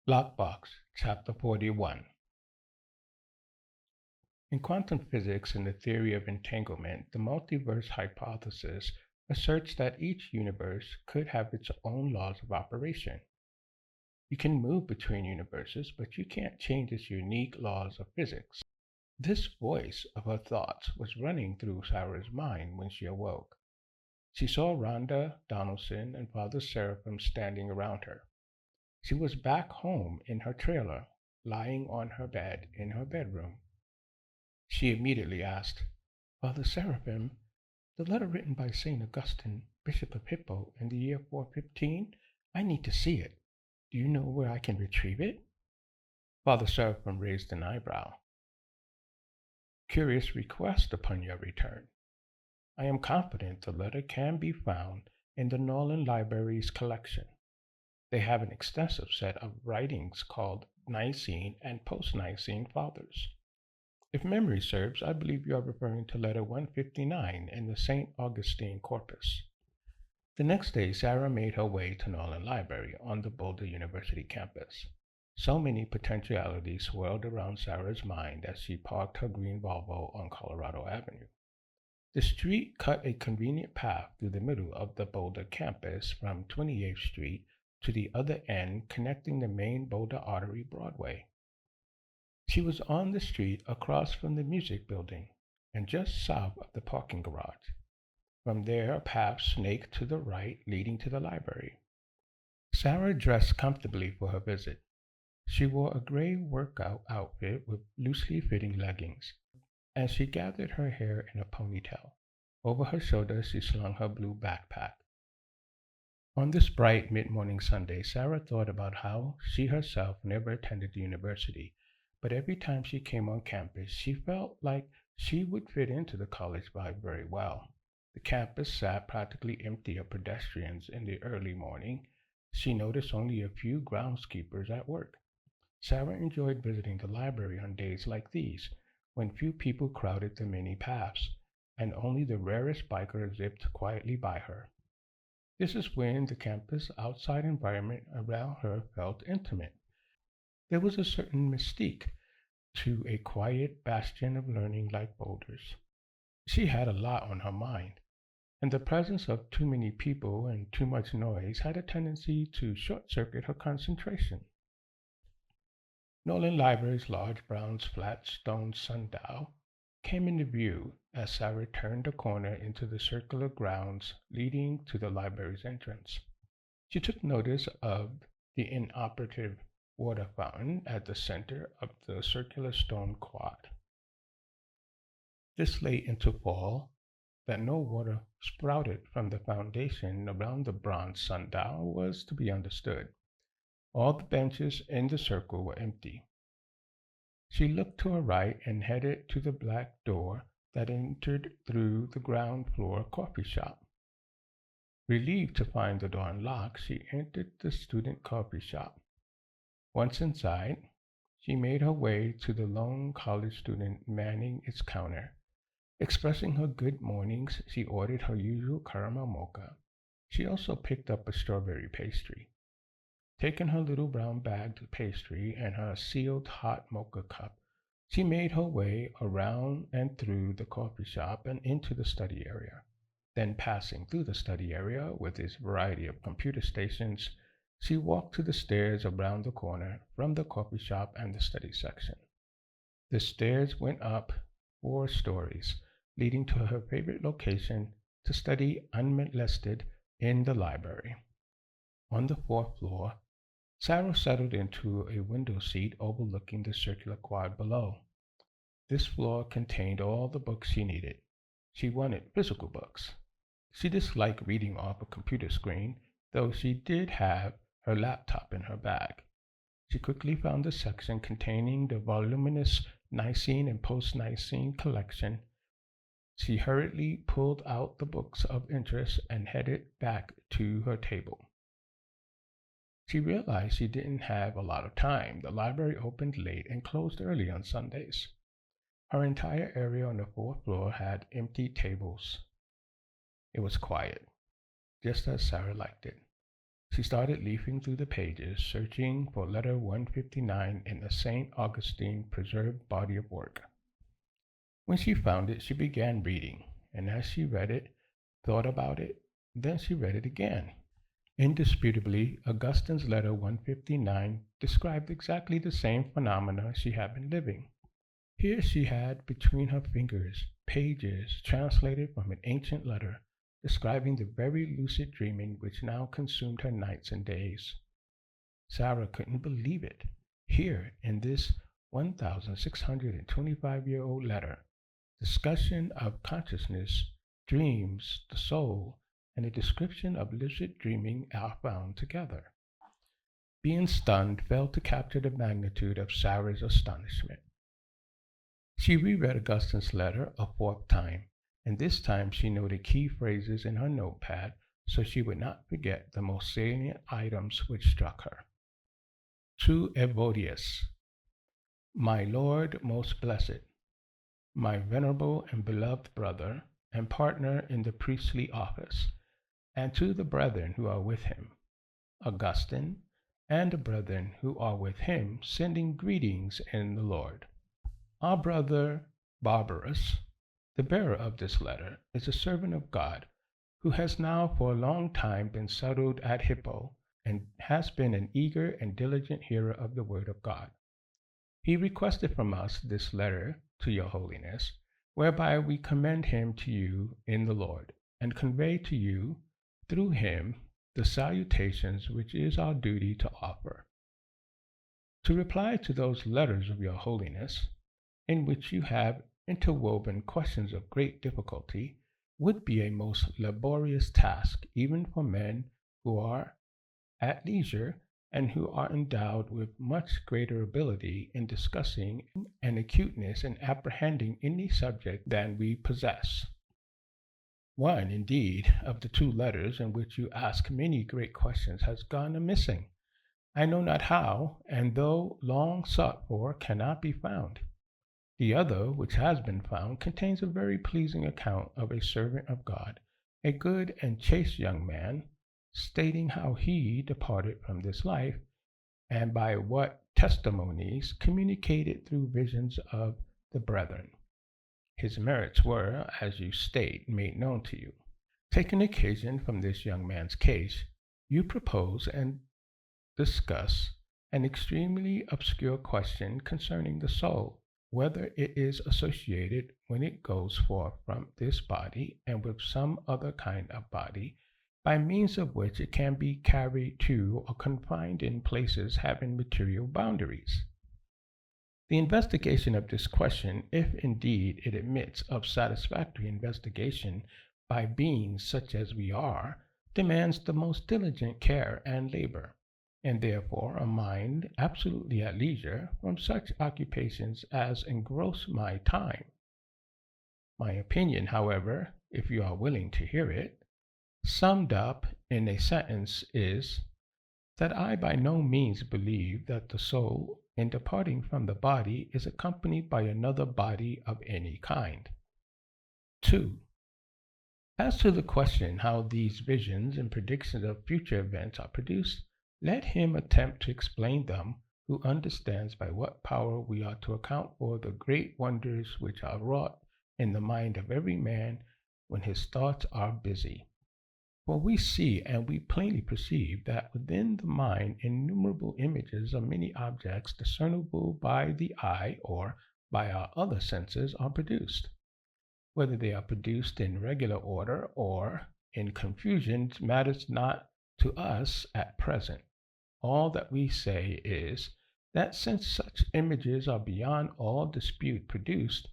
Lockbox, Chapter 41. In quantum physics and the theory of entanglement, the multiverse hypothesis asserts that each universe could have its own laws of operation. You can move between universes, but you can't change its unique laws of physics. This voice of her thoughts was running through Sarah's mind when she awoke. She saw Rhonda Donaldson and Father Seraphim standing around her. She was back home in her trailer, lying on her bed in her bedroom. She immediately asked, Father Seraphim, the letter written by St. Augustine, Bishop of Hippo, in the year 415, I need to see it. Do you know where I can retrieve it? Father Seraphim raised an eyebrow. Curious request upon your return. I am confident the letter can be found in the Nolan Library's collection. They have an extensive set of writings called Nicene and Post-Nicene Fathers. If memory serves, I believe you are referring to letter 159 in the St. Augustine corpus. The next day, Sarah made her way to Nolan Library on the Boulder University campus. So many potentialities swirled around Sarah's mind as she parked her green Volvo on Colorado Avenue. The street cut a convenient path through the middle of the Boulder campus from 28th Street to the other end, connecting the main Boulder Artery Broadway. She was on the street across from the music building and just south of the parking garage. From there, a path snaked to the right, leading to the library. Sarah dressed comfortably for her visit. She wore a gray workout outfit with loosely fitting leggings, and she gathered her hair in a ponytail. Over her shoulder, she slung her blue backpack. On this bright mid-morning Sunday, Sarah thought about how she herself never attended the university, but every time she came on campus, she felt like she would fit into the college vibe very well. The campus sat practically empty of pedestrians in the early morning. She noticed only a few groundskeepers at work. Sarah enjoyed visiting the library on days like these, when few people crowded the many paths, and only the rarest biker zipped quietly by her. This is when the campus outside environment around her felt intimate. There was a certain mystique to a quiet bastion of learning like Boulder's. She had a lot on her mind, and the presence of too many people and too much noise had a tendency to short-circuit her concentration. Nolan Library's large bronze flat stone sundial came into view as Sarah turned a corner into the circular grounds leading to the library's entrance. She took notice of the inoperative water fountain at the center of the circular stone quad. This late into fall, that no water sprouted from the foundation around the bronze sundial was to be understood. All the benches in the circle were empty. She looked to her right and headed to the black door that entered through the ground floor coffee shop. Relieved to find the door unlocked, she entered the student coffee shop. Once inside, she made her way to the lone college student manning its counter. Expressing her good mornings, she ordered her usual caramel mocha. She also picked up a strawberry pastry. Taking her little brown bagged pastry and her sealed hot mocha cup, she made her way around and through the coffee shop and into the study area. Then, passing through the study area with its variety of computer stations, she walked to the stairs around the corner from the coffee shop and the study section. The stairs went up 4 stories, leading to her favorite location to study unmolested in the library. On the 4th floor, Sarah settled into a window seat overlooking the circular quad below. This floor contained all the books she needed. She wanted physical books. She disliked reading off a computer screen, though she did have her laptop in her bag. She quickly found the section containing the voluminous Nicene and Post-Nicene collection. She hurriedly pulled out the books of interest and headed back to her table. She realized she didn't have a lot of time. The library opened late and closed early on Sundays. Her entire area on the 4th floor had empty tables. It was quiet, just as Sarah liked it. She started leafing through the pages, searching for letter 159 in the St. Augustine preserved body of work. When she found it, she began reading, and as she read it, thought about it, then she read it again. Indisputably, Augustine's letter 159 described exactly the same phenomena she had been living. Here she had between her fingers pages translated from an ancient letter describing the very lucid dreaming which now consumed her nights and days. Sara couldn't believe it. Here, in this 1,625-year-old letter, discussion of consciousness, dreams, the soul, and a description of lucid dreaming are found together. Being stunned failed to capture the magnitude of Sara's astonishment. She reread Augustine's letter a fourth time, and this time she noted key phrases in her notepad so she would not forget the most salient items which struck her. To Evodius, my Lord most blessed, my venerable and beloved brother and partner in the priestly office, and to the brethren who are with him, Augustine, and the brethren who are with him, sending greetings in the Lord. Our brother Barbarus, the bearer of this letter, is a servant of God, who has now for a long time been settled at Hippo, and has been an eager and diligent hearer of the word of God. He requested from us this letter to your holiness, whereby we commend him to you in the Lord, and convey to you through him the salutations which it is our duty to offer. To reply to those letters of your holiness, in which you have interwoven questions of great difficulty, would be a most laborious task even for men who are at leisure and who are endowed with much greater ability in discussing and acuteness in apprehending any subject than we possess. One, indeed, of the two letters in which you ask many great questions has gone a-missing. I know not how, and though long sought for, cannot be found. The other, which has been found, contains a very pleasing account of a servant of God, a good and chaste young man, stating how he departed from this life, and by what testimonies communicated through visions of the brethren. His merits were, as you state, made known to you. Taking occasion from this young man's case, you propose and discuss an extremely obscure question concerning the soul, whether it is associated when it goes forth from this body and with some other kind of body, by means of which it can be carried to or confined in places having material boundaries. The investigation of this question, if indeed it admits of satisfactory investigation by beings such as we are, demands the most diligent care and labor, and therefore a mind absolutely at leisure from such occupations as engross my time. My opinion, however, if you are willing to hear it, summed up in a sentence is, that I by no means believe that the soul, in departing from the body, is accompanied by another body of any kind. 2. As to the question how these visions and predictions of future events are produced, let him attempt to explain them who understands by what power we are to account for the great wonders which are wrought in the mind of every man when his thoughts are busy. For we see and we plainly perceive that within the mind innumerable images of many objects discernible by the eye or by our other senses are produced. Whether they are produced in regular order or in confusion matters not to us at present. All that we say is that since such images are beyond all dispute produced,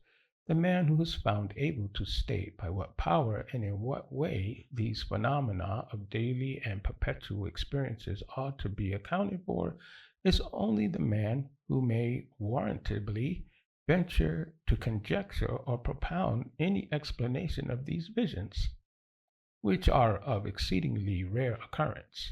the man who is found able to state by what power and in what way these phenomena of daily and perpetual experiences are to be accounted for is only the man who may warrantably venture to conjecture or propound any explanation of these visions, which are of exceedingly rare occurrence.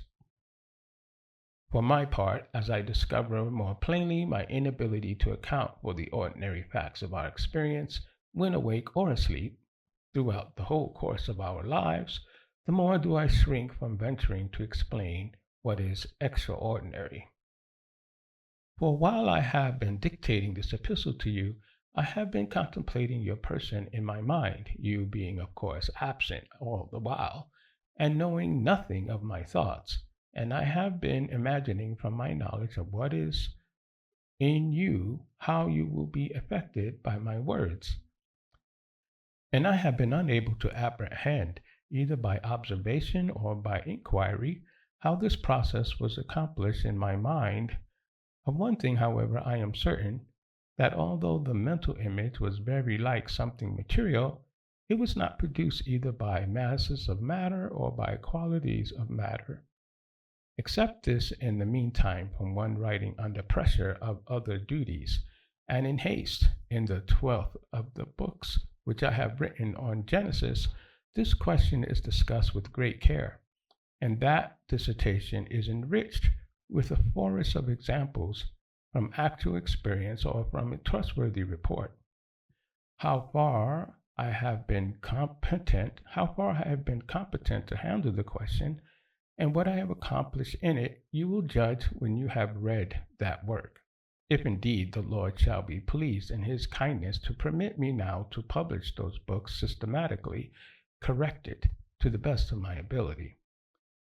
For my part, as I discover more plainly my inability to account for the ordinary facts of our experience, when awake or asleep, throughout the whole course of our lives, the more do I shrink from venturing to explain what is extraordinary. For while I have been dictating this epistle to you, I have been contemplating your person in my mind, you being, of course, absent all the while, and knowing nothing of my thoughts. And I have been imagining from my knowledge of what is in you how you will be affected by my words. And I have been unable to apprehend, either by observation or by inquiry, how this process was accomplished in my mind. Of one thing, however, I am certain, that although the mental image was very like something material, it was not produced either by masses of matter or by qualities of matter. Accept this in the meantime from one writing under pressure of other duties, and in haste, in the 12th of the books which I have written on Genesis, this question is discussed with great care, and that dissertation is enriched with a forest of examples from actual experience or from a trustworthy report. How far I have been competent to handle the question, and what I have accomplished in it, you will judge when you have read that work, if indeed the Lord shall be pleased in his kindness to permit me now to publish those books systematically, corrected to the best of my ability,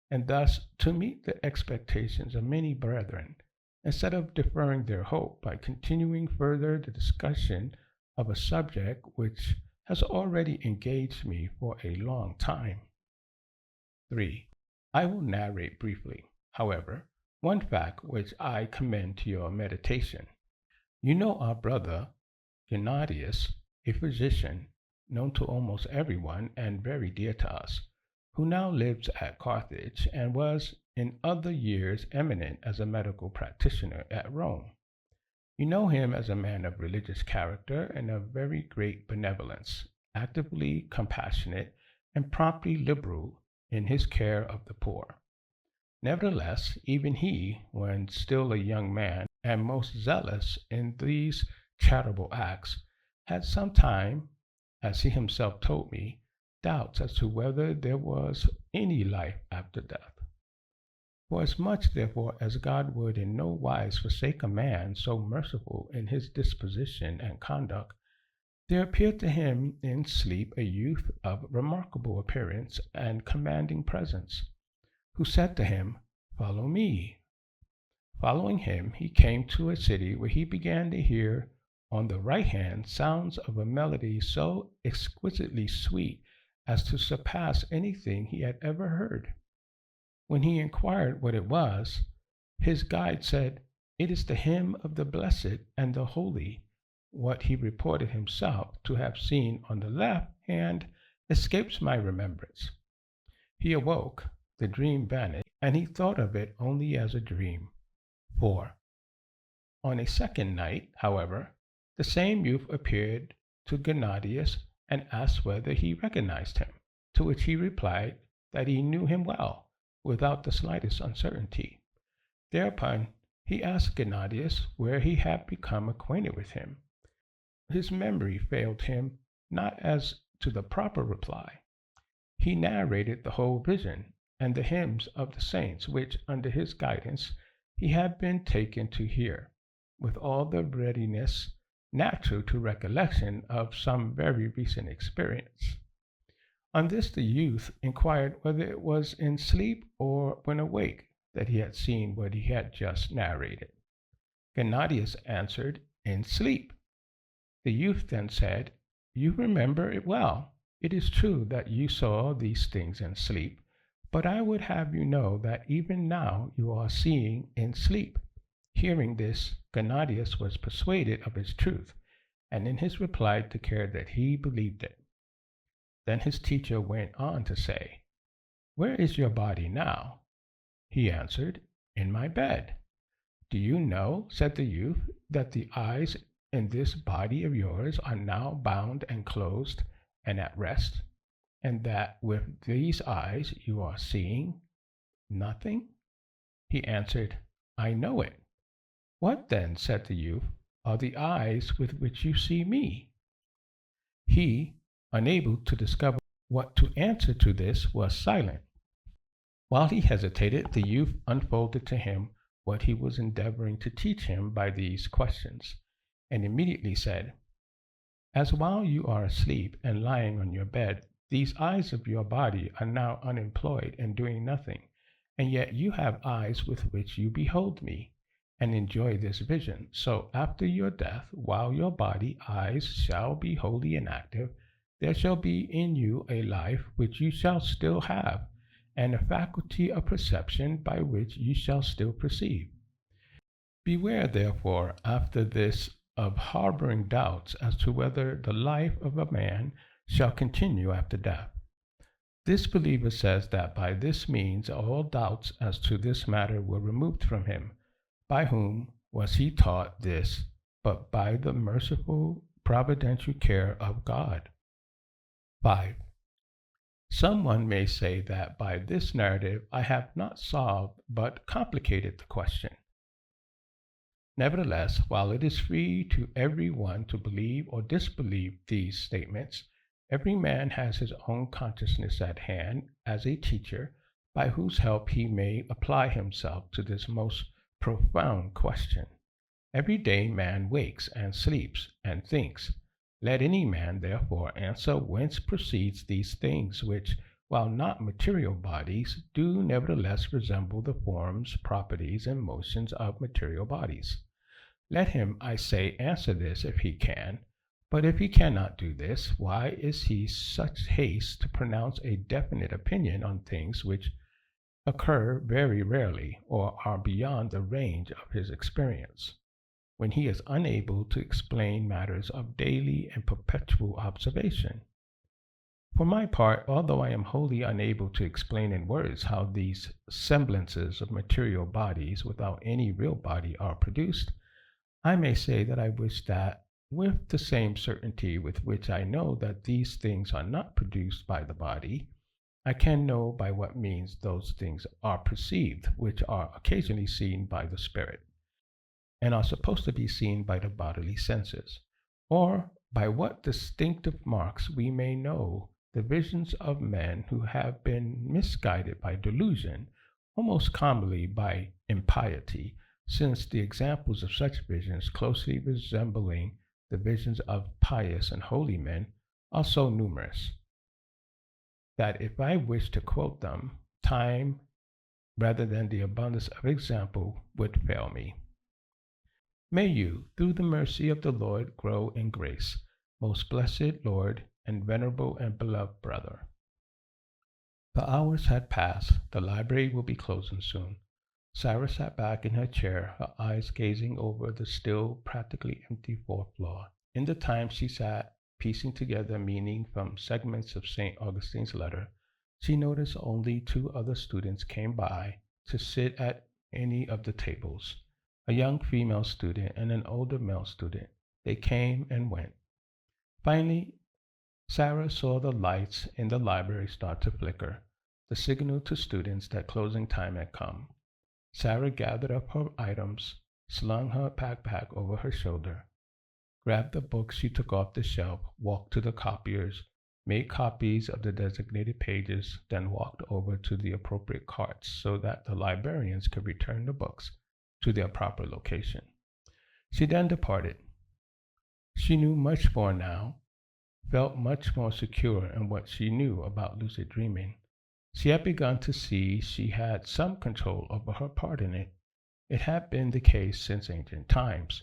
and thus to meet the expectations of many brethren, instead of deferring their hope by continuing further the discussion of a subject which has already engaged me for a long time. 3. I will narrate briefly, however, one fact which I commend to your meditation. You know our brother Gennadius, a physician known to almost everyone and very dear to us, who now lives at Carthage and was in other years eminent as a medical practitioner at Rome. You know him as a man of religious character and of very great benevolence, actively compassionate, and promptly liberal in his care of the poor. Nevertheless, even he, when still a young man and most zealous in these charitable acts, had some time, as he himself told me, doubts as to whether there was any life after death. Forasmuch, therefore, as God would in no wise forsake a man so merciful in his disposition and conduct, there appeared to him in sleep a youth of remarkable appearance and commanding presence, who said to him, "Follow me." Following him, he came to a city where he began to hear on the right hand sounds of a melody so exquisitely sweet as to surpass anything he had ever heard. When he inquired what it was, his guide said, "It is the hymn of the blessed and the holy." What he reported himself to have seen on the left hand escapes my remembrance. He awoke, the dream vanished, and he thought of it only as a dream. 4. On a second night, however, the same youth appeared to Gennadius and asked whether he recognized him, to which he replied that he knew him well, without the slightest uncertainty. Thereupon he asked Gennadius where he had become acquainted with him. His memory failed him not as to the proper reply. He narrated the whole vision and the hymns of the saints, which, under his guidance, he had been taken to hear, with all the readiness natural to recollection of some very recent experience. On this the youth inquired whether it was in sleep or when awake that he had seen what he had just narrated. Gennadius answered, "In sleep." The youth then said, "You remember it well. It is true that you saw these things in sleep, but I would have you know that even now you are seeing in sleep." Hearing this, Gennadius was persuaded of its truth, and in his reply declared that he believed it. Then his teacher went on to say, "Where is your body now?" He answered, "In my bed." "Do you know," said the youth, "that the eyes in this body of yours are now bound and closed and at rest, and that with these eyes you are seeing nothing?" He answered, "I know it." "What then," said the youth, "are the eyes with which you see me?" He, unable to discover what to answer to this, was silent. While he hesitated, the youth unfolded to him what he was endeavoring to teach him by these questions, and immediately said, as while you are asleep and lying on your bed, these eyes of your body are now unemployed and doing nothing, and yet you have eyes with which you behold me and enjoy this vision. So after your death, while your body eyes shall be wholly inactive, there shall be in you a life which you shall still have, and a faculty of perception by which you shall still perceive. Beware, therefore, after this of harboring doubts as to whether the life of a man shall continue after death. This believer says that by this means all doubts as to this matter were removed from him. By whom was he taught this but by the merciful providential care of God? 5. Someone may say that by this narrative I have not solved but complicated the question. Nevertheless, while it is free to every one to believe or disbelieve these statements, every man has his own consciousness at hand as a teacher by whose help he may apply himself to this most profound question. Every day man wakes and sleeps and thinks. Let any man, therefore, answer whence proceeds these things which, while not material bodies, do nevertheless resemble the forms, properties, and motions of material bodies. Let him, I say, answer this if he can. But if he cannot do this, why is he such haste to pronounce a definite opinion on things which occur very rarely or are beyond the range of his experience, when he is unable to explain matters of daily and perpetual observation? For my part, although I am wholly unable to explain in words how these semblances of material bodies without any real body are produced, I may say that I wish that, with the same certainty with which I know that these things are not produced by the body, I can know by what means those things are perceived, which are occasionally seen by the spirit, and are supposed to be seen by the bodily senses, or by what distinctive marks we may know the visions of men who have been misguided by delusion, or most commonly by impiety, since the examples of such visions closely resembling the visions of pious and holy men are so numerous, that if I wished to quote them, time rather than the abundance of example would fail me. May you, through the mercy of the Lord, grow in grace, most blessed Lord, and venerable and beloved brother. The hours had passed. The library will be closing soon. Sara sat back in her chair, her eyes gazing over the still practically empty fourth floor. In the time she sat, piecing together meaning from segments of St. Augustine's letter, she noticed only 2 other students came by to sit at any of the tables, a young female student and an older male student. They came and went. Finally, Sara saw the lights in the library start to flicker, the signal to students that closing time had come. Sara gathered up her items, slung her backpack over her shoulder, grabbed the books she took off the shelf, walked to the copiers, made copies of the designated pages, then walked over to the appropriate carts so that the librarians could return the books to their proper location. She then departed. She knew much more now, felt much more secure in what she knew about lucid dreaming. She had begun to see she had some control over her part in it. It had been the case since ancient times.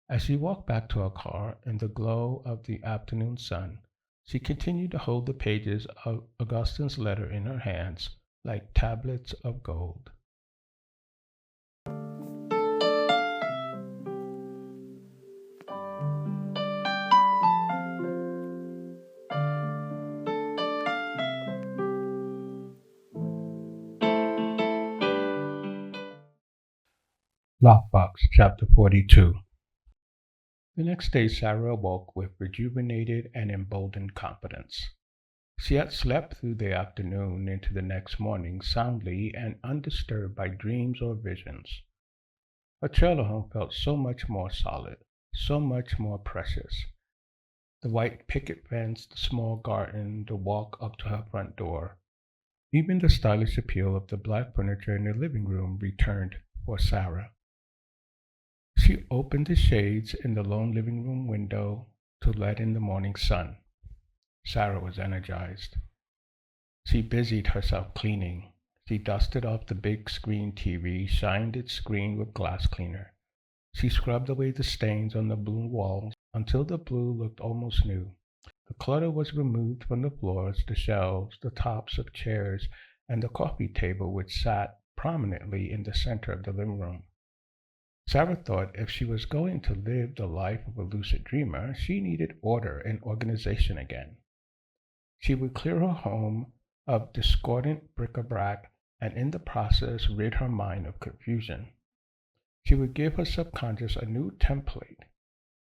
As she walked back to her car in the glow of the afternoon sun, she continued to hold the pages of Augustine's letter in her hands like tablets of gold. Lockbox, Chapter 42. The next day Sara awoke with rejuvenated and emboldened confidence. She had slept through the afternoon into the next morning soundly and undisturbed by dreams or visions. Her trailer home felt so much more solid, so much more precious. The white picket fence, the small garden, the walk up to her front door. Even the stylish appeal of the black furniture in the living room returned for Sara. She opened the shades in the lone living room window to let in the morning sun. Sara was energized. She busied herself cleaning. She dusted off the big screen TV, shined its screen with glass cleaner. She scrubbed away the stains on the blue walls until the blue looked almost new. The clutter was removed from the floors, the shelves, the tops of chairs, and the coffee table which sat prominently in the center of the living room. Sara thought if she was going to live the life of a lucid dreamer, she needed order and organization again. She would clear her home of discordant bric-a-brac and in the process rid her mind of confusion. She would give her subconscious a new template,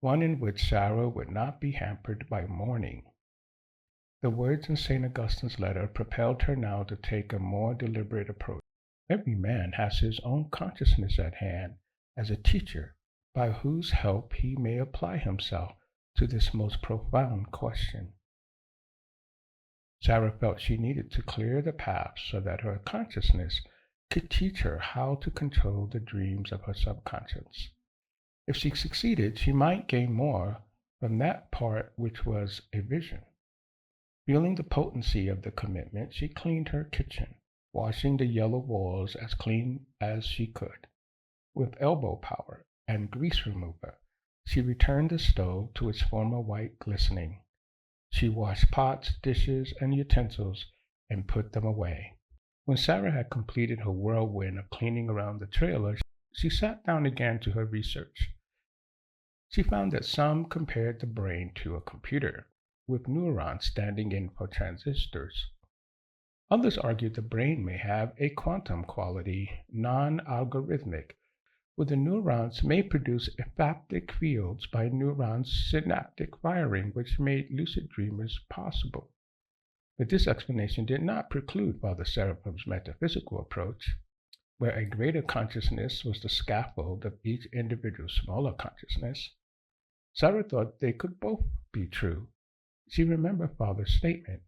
one in which Sara would not be hampered by mourning. The words in St. Augustine's letter propelled her now to take a more deliberate approach. Every man has his own consciousness at hand as a teacher, by whose help he may apply himself to this most profound question. Sara felt she needed to clear the path so that her consciousness could teach her how to control the dreams of her subconscious. If she succeeded, she might gain more from that part which was a vision. Feeling the potency of the commitment, she cleaned her kitchen, washing the yellow walls as clean as she could. With elbow power and grease remover, she returned the stove to its former white glistening. She washed pots, dishes, and utensils and put them away. When Sara had completed her whirlwind of cleaning around the trailer, she sat down again to her research. She found that some compared the brain to a computer, with neurons standing in for transistors. Others argued the brain may have a quantum quality, non-algorithmic, where the neurons may produce ephaptic fields by neurons' synaptic firing, which made lucid dreamers possible. But this explanation did not preclude Father Seraphim's metaphysical approach, where a greater consciousness was the scaffold of each individual smaller consciousness. Sara thought they could both be true. She remembered Father's statement,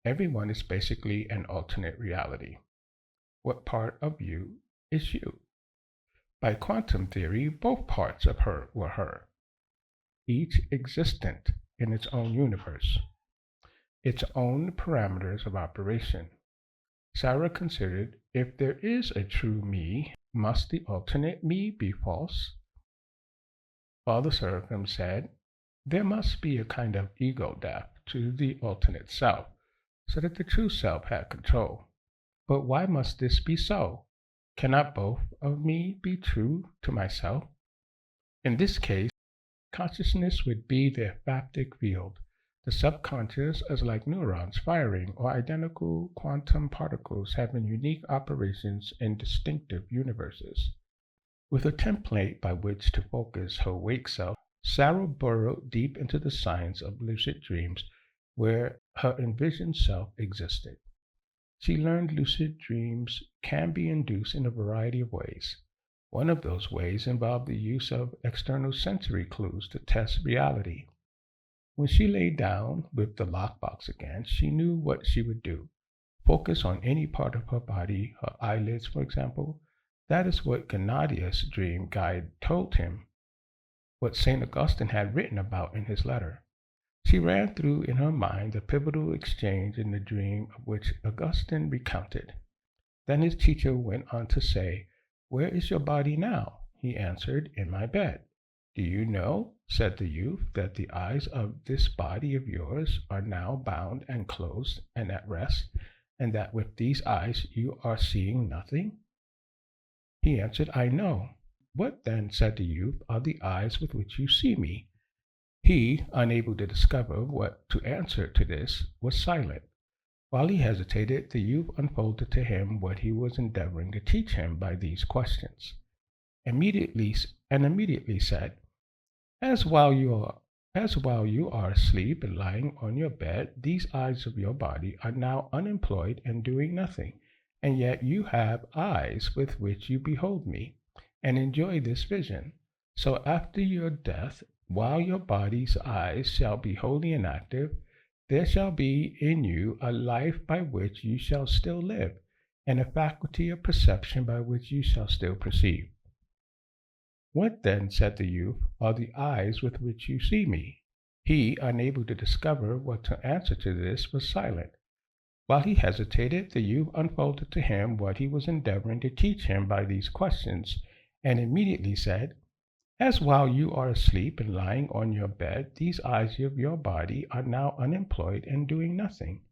everyone is basically an alternate reality. What part of you is you? By quantum theory, both parts of her were her, each existent in its own universe, its own parameters of operation. Sara considered, if there is a true me, must the alternate me be false? Father Seraphim said, there must be a kind of ego death to the alternate self, so that the true self had control. But why must this be so? Cannot both of me be true to myself? In this case, consciousness would be the ephaptic field. The subconscious is like neurons firing or identical quantum particles having unique operations in distinctive universes. With a template by which to focus her wake self, Sara burrowed deep into the science of lucid dreams where her envisioned self existed. She learned lucid dreams can be induced in a variety of ways. One of those ways involved the use of external sensory clues to test reality. When she lay down with the lockbox again, she knew what she would do. Focus on any part of her body, her eyelids, for example. That is what Gennadius' dream guide told him, what St. Augustine had written about in his letter. She ran through in her mind the pivotal exchange in the dream of which Augustine recounted. Then his teacher went on to say, where is your body now? He answered, in my bed. Do you know, said the youth, that the eyes of this body of yours are now bound and closed and at rest, and that with these eyes you are seeing nothing? He answered, I know. What then, said the youth, are the eyes with which you see me? He, unable to discover what to answer to this, was silent. While he hesitated, the youth unfolded to him what he was endeavoring to teach him by these questions. Immediately said, As while you are asleep and lying on your bed, these eyes of your body are now unemployed and doing nothing, and yet you have eyes with which you behold me, and enjoy this vision. So after your death, while your body's eyes shall be wholly inactive, there shall be in you a life by which you shall still live, and a faculty of perception by which you shall still perceive. What then, said the youth, are the eyes with which you see me? He, unable to discover what to answer to this, was silent. While he hesitated, the youth unfolded to him what he was endeavoring to teach him by these questions, and immediately said, as while you are asleep and lying on your bed, these eyes of your body are now unemployed and doing nothing,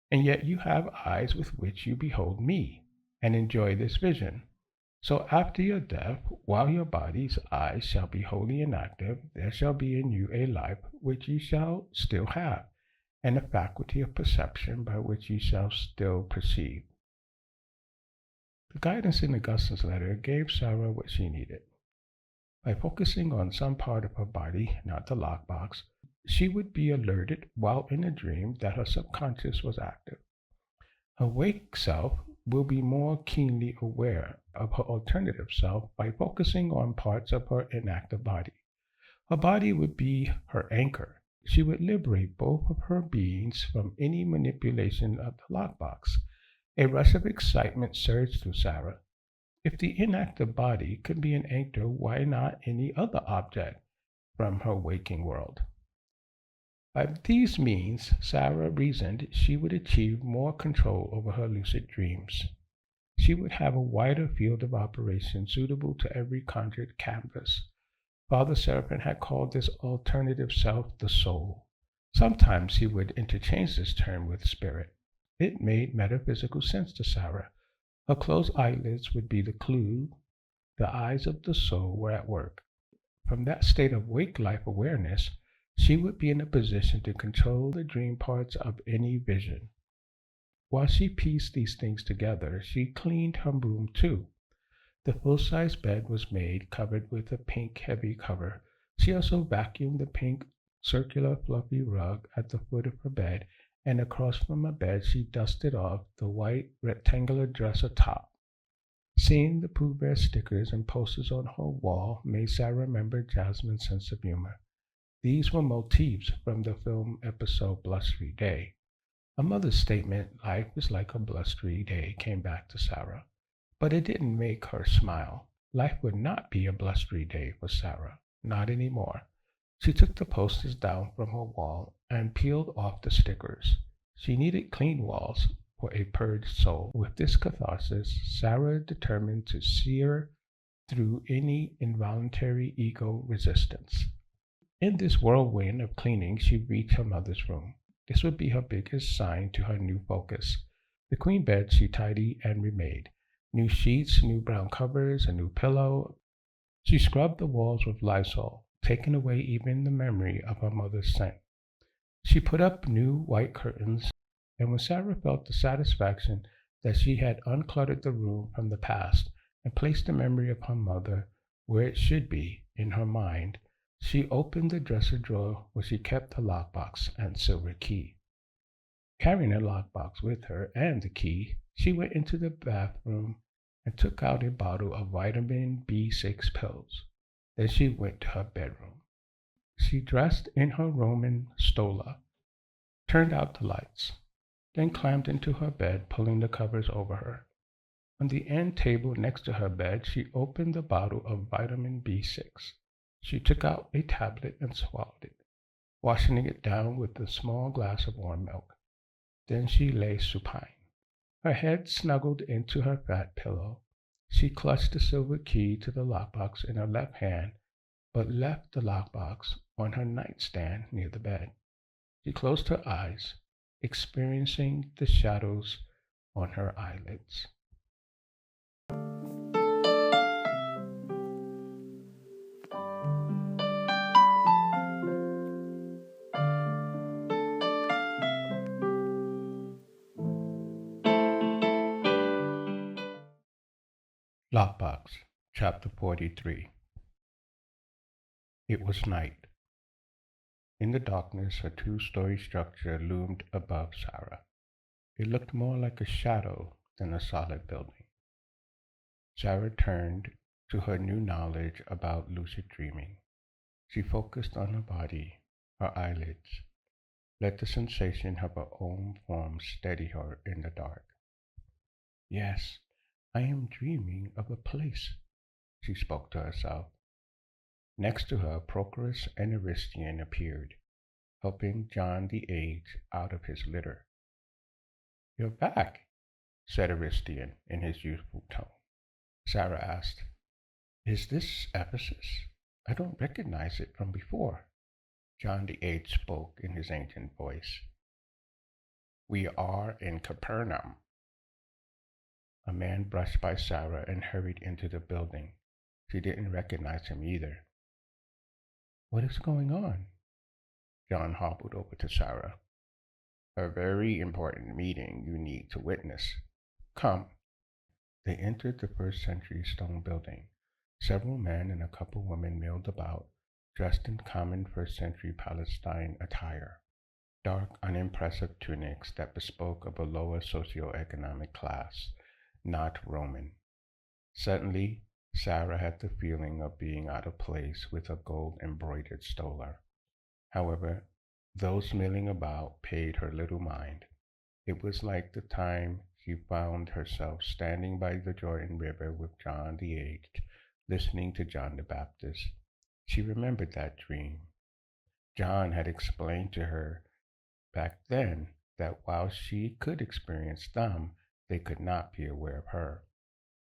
and yet you have eyes with which you behold me, and enjoy this vision. So after your death, while your body's eyes shall be wholly inactive, there shall be in you a life which you shall still have, and a faculty of perception by which you shall still perceive. The guidance in Augustine's letter gave Sara what she needed. By focusing on some part of her body, not the lockbox, she would be alerted while in a dream that her subconscious was active. Her awake self will be more keenly aware of her alternative self by focusing on parts of her inactive body. Her body would be her anchor. She would liberate both of her beings from any manipulation of the lockbox. A rush of excitement surged through Sara. If the inactive body could be an anchor, why not any other object from her waking world? By these means, Sara reasoned she would achieve more control over her lucid dreams. She would have a wider field of operation suitable to every conjured canvas. Father Seraphim had called this alternative self the soul. Sometimes he would interchange this term with spirit. It made metaphysical sense to Sara. Her closed eyelids would be the clue the eyes of the soul were at work. From that state of wake life awareness, she would be in a position to control the dream parts of any vision. While she pieced these things together, she cleaned her room too. The full-size bed was made, covered with a pink heavy cover. She also vacuumed the pink circular fluffy rug at the foot of her bed, and across from her bed she dusted off the white rectangular dresser top. Seeing the Pooh Bear stickers and posters on her wall made Sara remember Jasmine's sense of humor. These were motifs from the film episode Blustery Day. A mother's statement, life is like a blustery day, came back to Sara. But it didn't make her smile. Life would not be a blustery day for Sara, not anymore. She took the posters down from her wall and peeled off the stickers. She needed clean walls for a purged soul. With this catharsis, Sara determined to sear through any involuntary ego resistance. In this whirlwind of cleaning, she reached her mother's room. This would be her biggest sign to her new focus. The queen bed she tidied and remade. New sheets, new brown covers, a new pillow. She scrubbed the walls with Lysol, taking away even the memory of her mother's scent. She put up new white curtains, and when Sara felt the satisfaction that she had uncluttered the room from the past and placed the memory of her mother where it should be in her mind, she opened the dresser drawer where she kept the lockbox and silver key. Carrying a lockbox with her and the key, she went into the bathroom and took out a bottle of vitamin B6 pills. Then she went to her bedroom. She dressed in her Roman stola, turned out the lights, then climbed into her bed, pulling the covers over her. On the end table next to her bed, she opened the bottle of vitamin B6. She took out a tablet and swallowed it, washing it down with a small glass of warm milk. Then she lay supine, her head snuggled into her fat pillow. She clutched the silver key to the lockbox in her left hand, but left the lockbox on her nightstand near the bed. She closed her eyes, experiencing the shadows on her eyelids. Lockbox, Chapter 43. It was night. In the darkness, a two-story structure loomed above Sara. It looked more like a shadow than a solid building. Sara turned to her new knowledge about lucid dreaming. She focused on her body, her eyelids, let the sensation of her own form steady her in the dark. Yes, I am dreaming of a place, she spoke to herself. Next to her, Prochorus and Aristian appeared, helping John the Aged out of his litter. You're back, said Aristian in his youthful tone. Sara asked, Is this Ephesus? I don't recognize it from before. John the Aged spoke in his ancient voice. We are in Capernaum. A man brushed by Sara and hurried into the building. She didn't recognize him either. What is going on? John hobbled over to Sara. A very important meeting you need to witness. Come. They entered the first-century stone building. Several men and a couple women milled about, dressed in common first-century Palestine attire. Dark, unimpressive tunics that bespoke of a lower socioeconomic class, not Roman. Suddenly, Sara had the feeling of being out of place with a gold-embroidered stola. However, those milling about paid her little mind. It was like the time she found herself standing by the Jordan River with John the Aged, listening to John the Baptist. She remembered that dream. John had explained to her back then that while she could experience them, they could not be aware of her.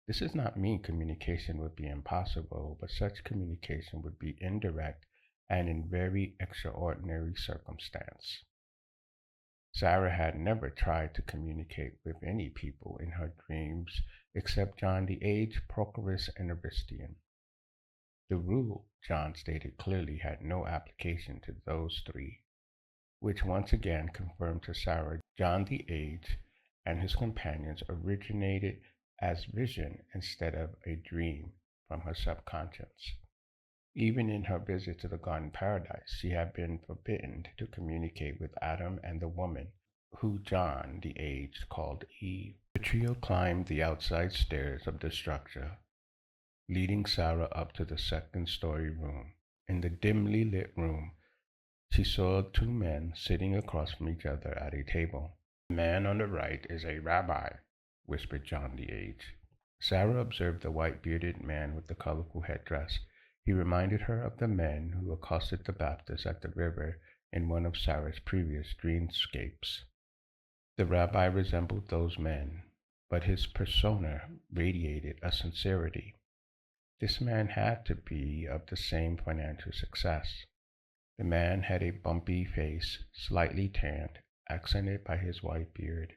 This does not mean communication would be impossible, but such communication would be indirect and in very extraordinary circumstance. Sara had never tried to communicate with any people in her dreams except John the Aged, Prochorus, and Aristian. The rule, John stated clearly, had no application to those three, which once again confirmed to Sara John the Aged and his companions originated as vision instead of a dream from her subconscious. Even in her visit to the garden paradise, she had been forbidden to communicate with Adam and the woman, who John the Aged called Eve. The trio climbed the outside stairs of the structure, leading Sara up to the second-story room. In the dimly lit room, she saw two men sitting across from each other at a table. The man on the right is a rabbi, whispered John the Aged. Sara observed the white-bearded man with the colorful headdress. He reminded her of the men who accosted the Baptist at the river in one of Sara's previous dreamscapes. The rabbi resembled those men, but his persona radiated a sincerity. This man had to be of the same financial success. The man had a bumpy face, slightly tanned, accented by his white beard.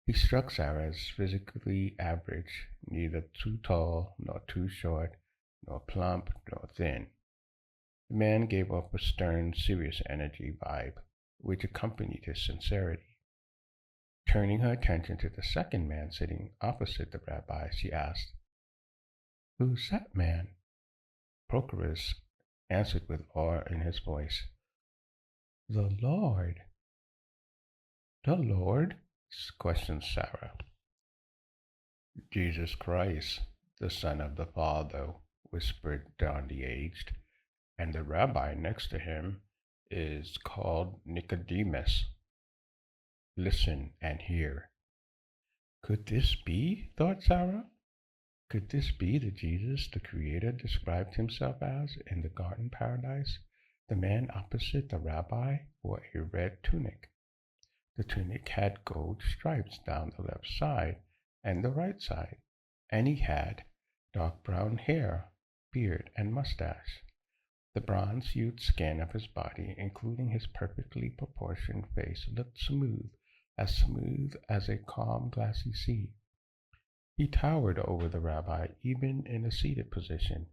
He struck Sara as physically average, neither too tall nor too short, nor plump nor thin. The man gave off a stern, serious energy vibe, which accompanied his sincerity. Turning her attention to the second man sitting opposite the rabbi, she asked, Who's that man? Prochorus answered with awe in his voice, The Lord. The Lord? Questioned Sara. Jesus Christ, the Son of the Father, whispered John the Aged, and the rabbi next to him is called Nicodemus. Listen and hear. Could this be, thought Sara? Could this be the Jesus the Creator described himself as in the garden paradise? The man opposite the rabbi wore a red tunic. The tunic had gold stripes down the left side and the right side, and he had dark brown hair, beard, and mustache. The bronze-hued skin of his body, including his perfectly proportioned face, looked smooth as a calm, glassy sea. He towered over the rabbi, even in a seated position,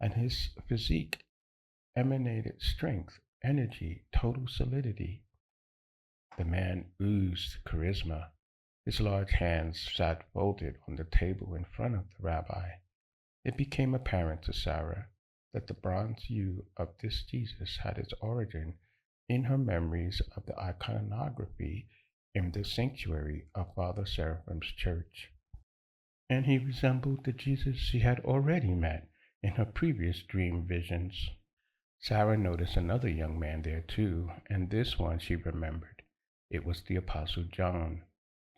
and his physique emanated strength, energy, total solidity. The man oozed charisma. His large hands sat folded on the table in front of the rabbi. It became apparent to Sara that the bronze hue of this Jesus had its origin in her memories of the iconography in the sanctuary of Father Seraphim's church. And he resembled the Jesus she had already met in her previous dream visions. Sarah noticed another young man there too, and this one she remembered. It was the Apostle John,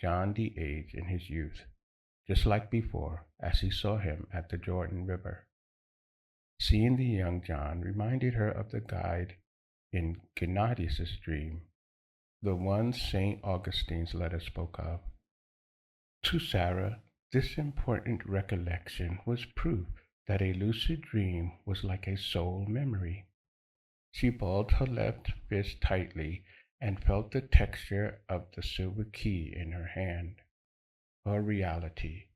John the aged in his youth, just like before, as she saw him at the Jordan River. Seeing the young John reminded her of the guide in Gennadius's dream, the one St. Augustine's letter spoke of. To Sarah, this important recollection was proof that a lucid dream was like a soul memory. She balled her left fist tightly and felt the texture of the silver key in her hand. Her reality.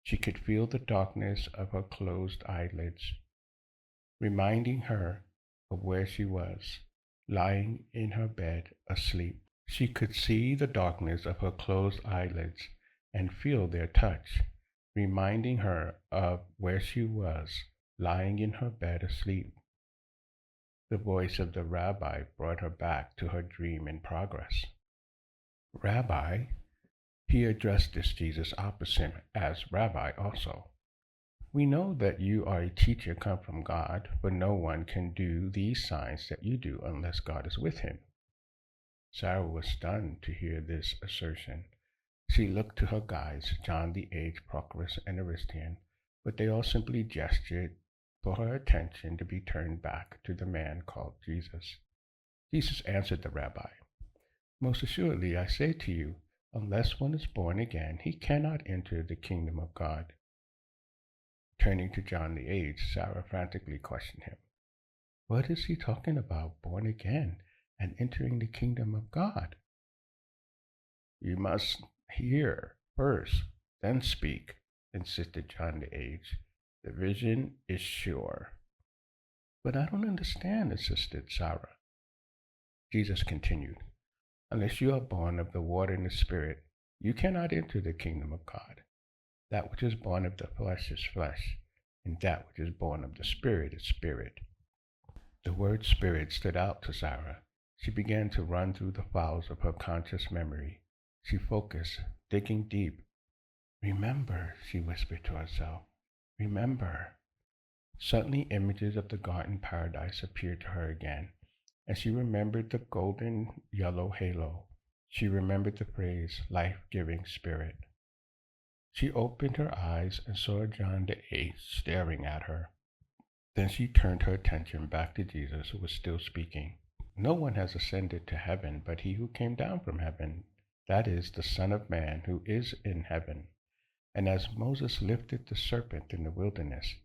She could feel the darkness of her closed eyelids, reminding her of where she was, lying in her bed asleep. She could see the darkness of her closed eyelids and feel their touch, reminding her of where she was, lying in her bed asleep. The voice of the rabbi brought her back to her dream in progress. Rabbi, he addressed this Jesus opposite as Rabbi also. We know that you are a teacher come from God, for no one can do these signs that you do unless God is with him. Sarah was stunned to hear this assertion. She looked to her guides, John the aged, Procrus, and Aristian, but they all simply gestured for her attention to be turned back to the man called Jesus. Jesus answered the rabbi, Most assuredly I say to you, unless one is born again, he cannot enter the kingdom of God. Turning to John the aged, Sarah frantically questioned him. What is he talking about, born again and entering the kingdom of God? You must hear first, then speak, insisted John the aged. The vision is sure. But I don't understand, insisted Sarah. Jesus continued, Unless you are born of the water and the Spirit, you cannot enter the kingdom of God. That which is born of the flesh is flesh, and that which is born of the Spirit is spirit. The word spirit stood out to Sarah. She began to run through the files of her conscious memory. She focused, digging deep. Remember, she whispered to herself. Remember. Suddenly images of the garden paradise appeared to her again, and she remembered the golden yellow halo. She remembered the phrase, life-giving spirit. She opened her eyes and saw John the Eighth staring at her. Then she turned her attention back to Jesus, who was still speaking. No one has ascended to heaven but he who came down from heaven, that is, the Son of Man who is in heaven. And as Moses lifted the serpent in the wilderness,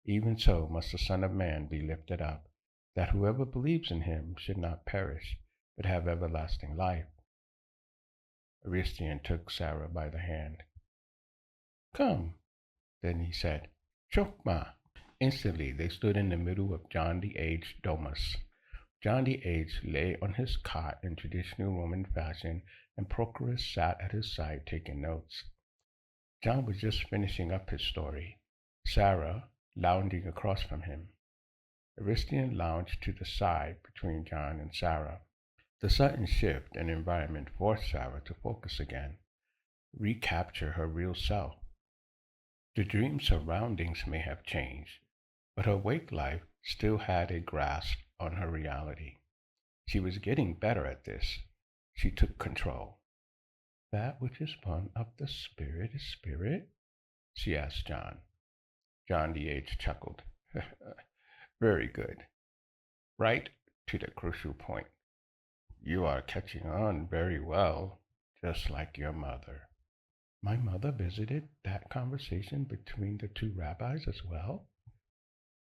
even so must the Son of Man be lifted up, that whoever believes in him should not perish, but have everlasting life. Aristian took Sarah by the hand. Come, then he said, Chokmah. Instantly they stood in the middle of John the aged domus. John the aged lay on his cot in traditional Roman fashion, and Prochorus sat at his side taking notes. John was just finishing up his story, Sarah lounging across from him. Aristian lounged to the side between John and Sarah. The sudden shift in environment forced Sarah to focus again, recapture her real self. The dream surroundings may have changed, but her wake life still had a grasp on her reality. She was getting better at this. She took control. That which is born of the Spirit is spirit? She asked John. John the aged chuckled. Very good. Right to the crucial point. You are catching on very well, just like your mother. My mother visited that conversation between the two rabbis as well?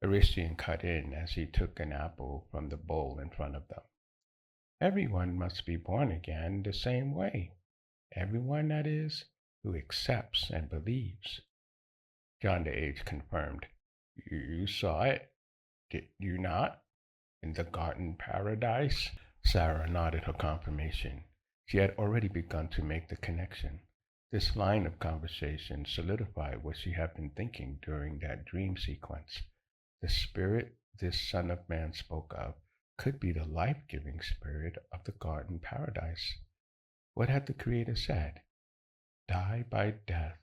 Aristian cut in as he took an apple from the bowl in front of them. Everyone must be born again the same way. Everyone, that is, who accepts and believes. John the aged confirmed. You saw it, did you not? In the garden paradise? Sarah nodded her confirmation. She had already begun to make the connection. This line of conversation solidified what she had been thinking during that dream sequence. The spirit this Son of Man spoke of could be the life-giving spirit of the garden paradise. What had the Creator said? Die by death.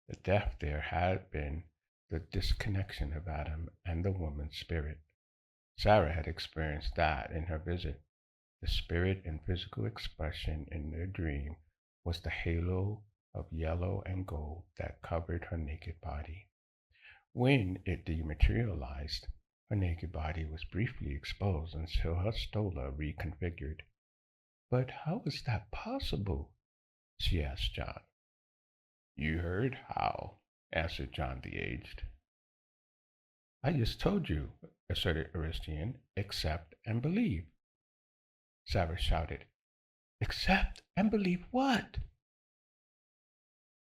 The death there had been the disconnection of Adam and the woman's spirit. Sara had experienced that in her visit. The spirit and physical expression in their dream was the halo of yellow and gold that covered her naked body. When it dematerialized, her naked body was briefly exposed until her stola reconfigured. But how is that possible? She asked John. You heard how, answered John the Aged. I just told you, asserted Aristian. Accept and believe. Sara shouted. Accept and believe what?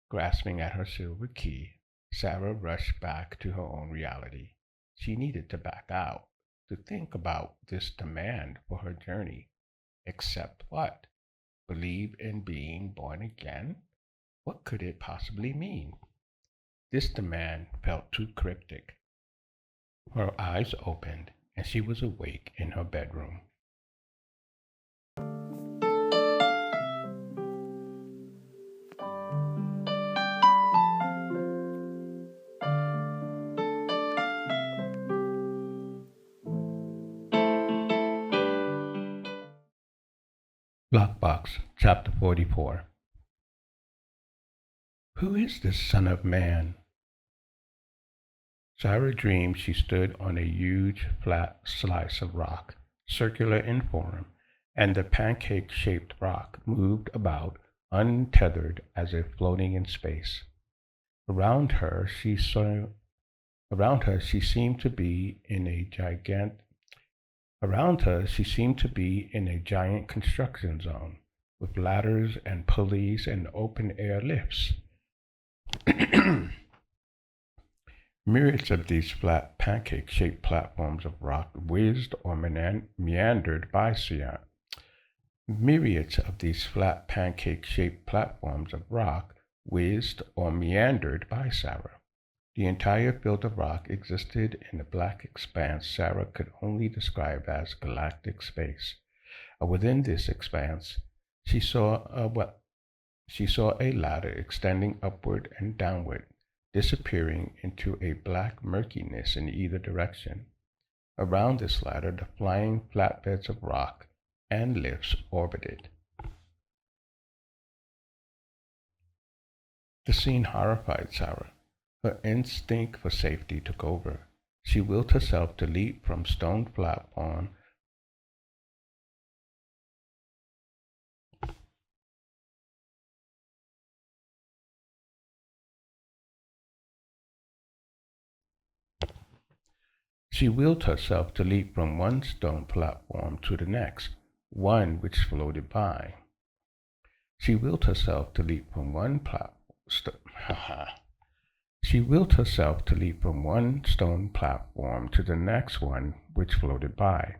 Grasping at her silver key, Sara rushed back to her own reality. She needed to back out, to think about this demand for her journey. Accept what? Believe in being born again? What could it possibly mean? This demand felt too cryptic. Her eyes opened, and she was awake in her bedroom. Lockbox, Chapter 44. Who is this son of man? Sara dreamed she stood on a huge, flat slice of rock, circular in form, and the pancake-shaped rock moved about, untethered as if floating in space. Around her, she seemed to be in a giant construction zone, with ladders and pulleys and open-air lifts. Myriads of these flat, pancake-shaped platforms of rock whizzed or meandered by Sara. Myriads of these flat, pancake-shaped platforms of rock whizzed or meandered by Sara. The entire field of rock existed in a black expanse Sara could only describe as galactic space. Within this expanse, she saw a ladder extending upward and downward, disappearing into a black murkiness in either direction. Around this ladder, the flying flatbeds of rock and lifts orbited. The scene horrified Sara. Her instinct for safety took over. She willed herself to leap from stone platform She willed herself to leap from one stone platform to the next, one which floated by. She willed herself to leap from She willed herself to leap from one stone platform to the next one which floated by,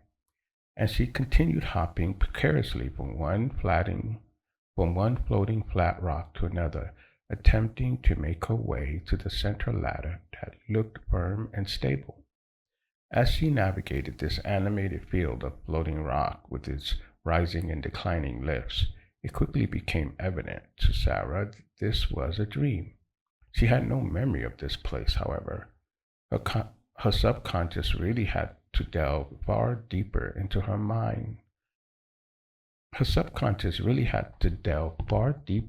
and she continued hopping precariously from one floating flat rock to another, attempting to make her way to the center ladder that looked firm and stable. As she navigated this animated field of floating rock with its rising and declining lifts, it quickly became evident to Sara that this was a dream. She had no memory of this place, however. Her subconscious really had to delve far deeper into her mind. Her subconscious really had to delve far deeper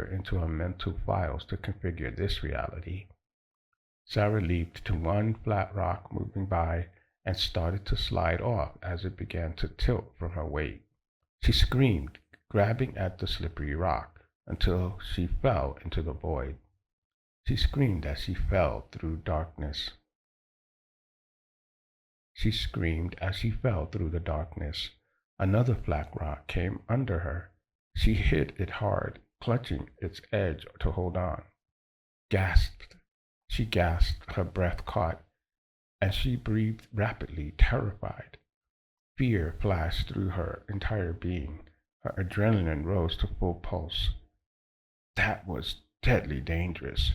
into her mental files to configure this reality. Sara leaped to one flat rock moving by and started to slide off as it began to tilt from her weight. She screamed, grabbing at the slippery rock, until she fell into the void. She screamed as she fell through darkness. Another flat rock came under her. She hit it hard, clutching its edge to hold on. She gasped, her breath caught, and she breathed rapidly, terrified. Fear flashed through her entire being. Her adrenaline rose to full pulse. That was deadly dangerous.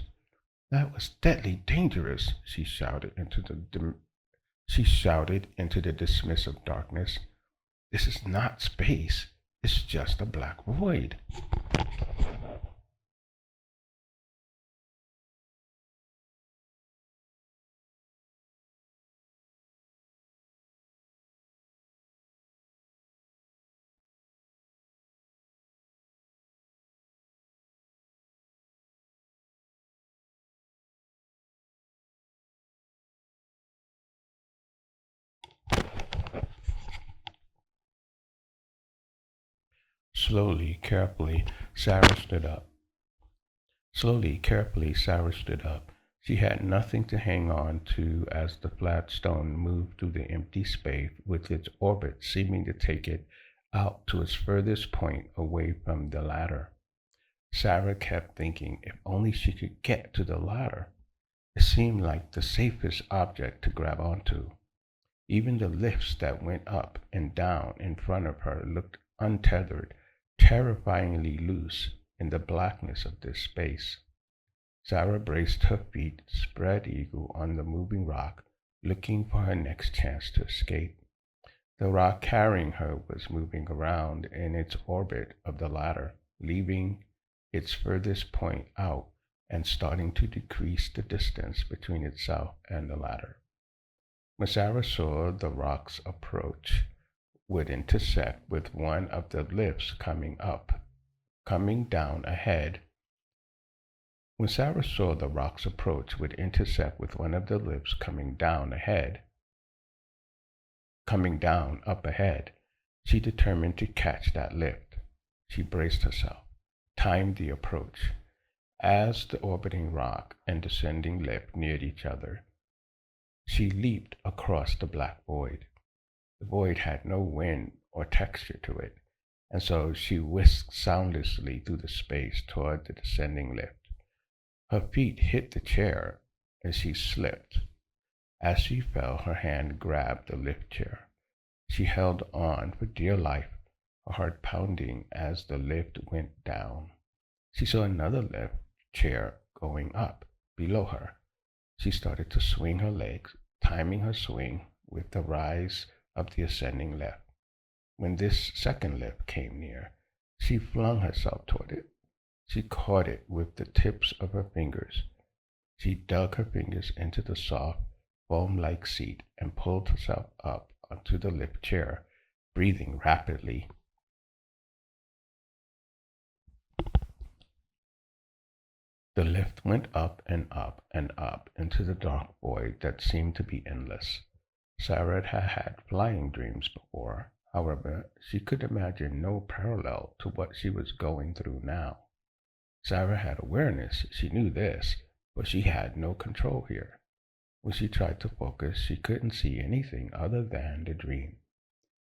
She shouted into the dismissive darkness. This is not space. It's just a black void. Slowly, carefully, Sarah stood up. Slowly, carefully, Sarah stood up. She had nothing to hang on to as the flat stone moved through the empty space with its orbit seeming to take it out to its furthest point away from the ladder. Sarah kept thinking if only she could get to the ladder. It seemed like the safest object to grab onto. Even the lifts that went up and down in front of her looked untethered, terrifyingly loose in the blackness of this space. Sarah braced her feet, spread eagle on the moving rock, looking for her next chance to escape. The rock carrying her was moving around in its orbit of the ladder, leaving its furthest point out and starting to decrease the distance between itself and the ladder. When Sarah saw the rock's approach would intersect with one of the lifts coming down ahead, when Sarah saw the rock's approach would intersect with one of the lifts coming down up ahead, she determined to catch that lift. She braced herself, timed the approach. As the orbiting rock and descending lift neared each other, she leaped across the black void. The void had no wind or texture to it, and so she whisked soundlessly through the space toward the descending lift. Her feet hit the chair and she slipped. As she fell, her hand grabbed the lift chair. She held on for dear life, her heart pounding as the lift went down. She saw another lift chair going up below her. She started to swing her legs, timing her swing with the rise of the ascending lift. When this second lift came near, she flung herself toward it. She caught it with the tips of her fingers. She dug her fingers into the soft, foam-like seat and pulled herself up onto the lift chair, breathing rapidly. The lift went up and up and up into the dark void that seemed to be endless. Sarah had had flying dreams before. However, she could imagine no parallel to what she was going through now. Sarah had awareness, she knew this, but she had no control here. When she tried to focus, she couldn't see anything other than the dream.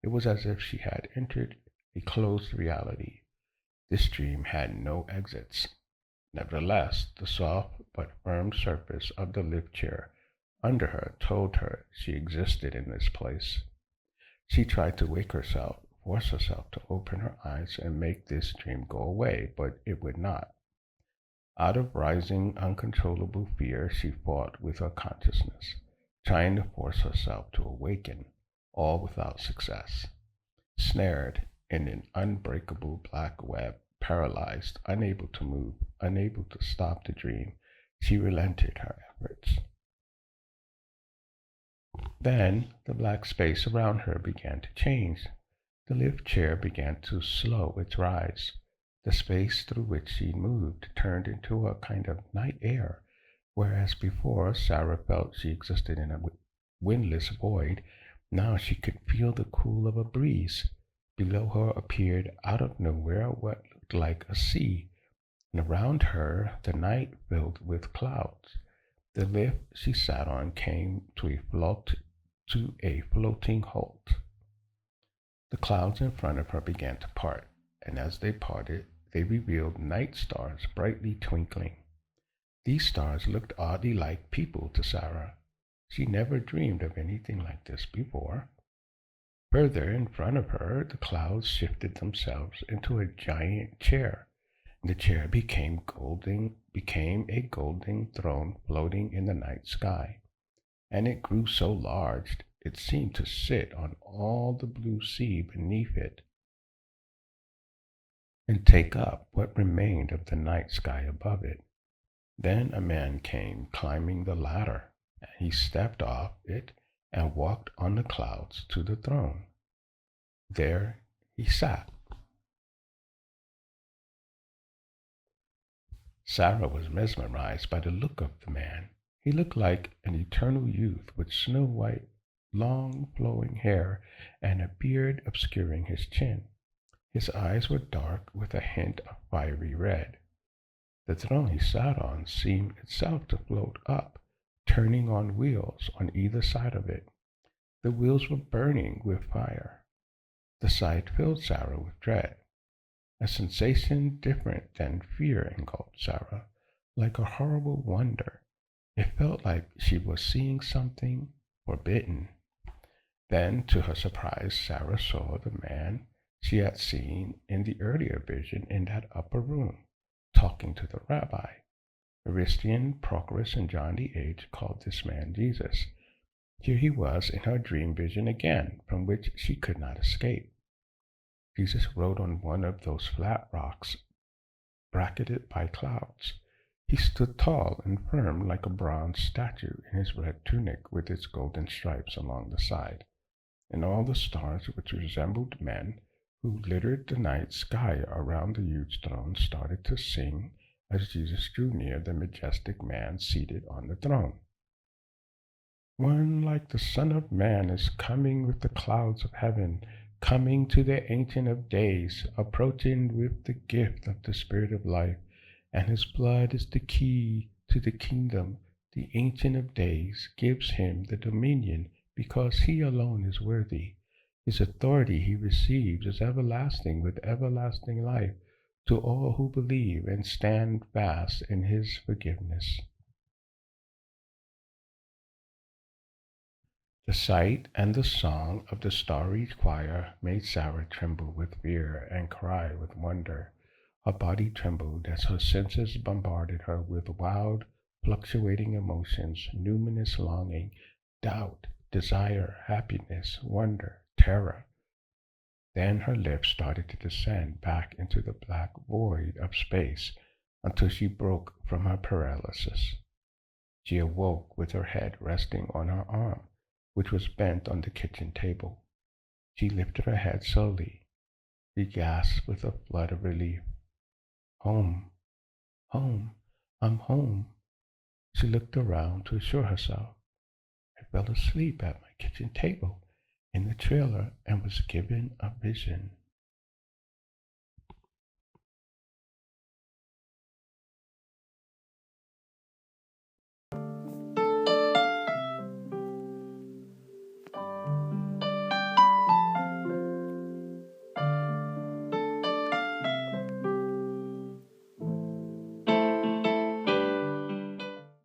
It was as if she had entered a closed reality. This dream had no exits. Nevertheless, the soft but firm surface of the lift chair under her told her she existed in this place. She tried to wake herself, force herself to open her eyes and make this dream go away, but it would not. Out of rising, uncontrollable fear, she fought with her consciousness, trying to force herself to awaken, all without success. Snared in an unbreakable black web, paralyzed, unable to move, unable to stop the dream, she relented her efforts. Then the black space around her began to change. The lift chair began to slow its rise. The space through which she moved turned into a kind of night air, whereas before Sarah felt she existed in a windless void. Now she could feel the cool of a breeze. Below her appeared out of nowhere what looked like a sea, and around her the night filled with clouds. The lift she sat on came to a floating halt. The clouds in front of her began to part, and as they parted, they revealed night stars brightly twinkling. These stars looked oddly like people to Sarah. She never dreamed of anything like this before. Further in front of her, the clouds shifted themselves into a giant chair. The chair became a golden throne floating in the night sky, and it grew so large it seemed to sit on all the blue sea beneath it and take up what remained of the night sky above it. Then a man came climbing the ladder, and he stepped off it and walked on the clouds to the throne. There he sat. Sarah was mesmerized by the look of the man. He looked like an eternal youth with snow-white, long flowing hair and a beard obscuring his chin. His eyes were dark with a hint of fiery red. The throne he sat on seemed itself to float up, turning on wheels on either side of it. The wheels were burning with fire. The sight filled Sara with dread. A sensation different than fear engulfed Sara, like a horrible wonder. It felt like she was seeing something forbidden. Then, to her surprise, Sara saw the man she had seen in the earlier vision in that upper room, talking to the rabbi. Aristian, Prochorus, and John the Aged called this man Jesus. Here he was in her dream vision again, from which she could not escape. Jesus rode on one of those flat rocks bracketed by clouds. He stood tall and firm like a bronze statue in his red tunic with its golden stripes along the side, and all the stars which resembled men who littered the night sky around the huge throne started to sing as Jesus drew near the majestic man seated on the throne. One like the Son of Man is coming with the clouds of heaven, coming to the Ancient of Days, approaching with the gift of the Spirit of life, and his blood is the key to the kingdom. The Ancient of Days gives him the dominion because he alone is worthy. His authority he receives is everlasting with everlasting life to all who believe and stand fast in his forgiveness. The sight and the song of the starry choir made Sara tremble with fear and cry with wonder. Her body trembled as her senses bombarded her with wild, fluctuating emotions, numinous longing, doubt, desire, happiness, wonder, terror. Then her lips started to descend back into the black void of space until she broke from her paralysis. She awoke with her head resting on her arm, which was bent on the kitchen table. She lifted her head slowly. She gasped with a flood of relief. Home, home, I'm home. She looked around to assure herself. I fell asleep at my kitchen table in the trailer and was given a vision.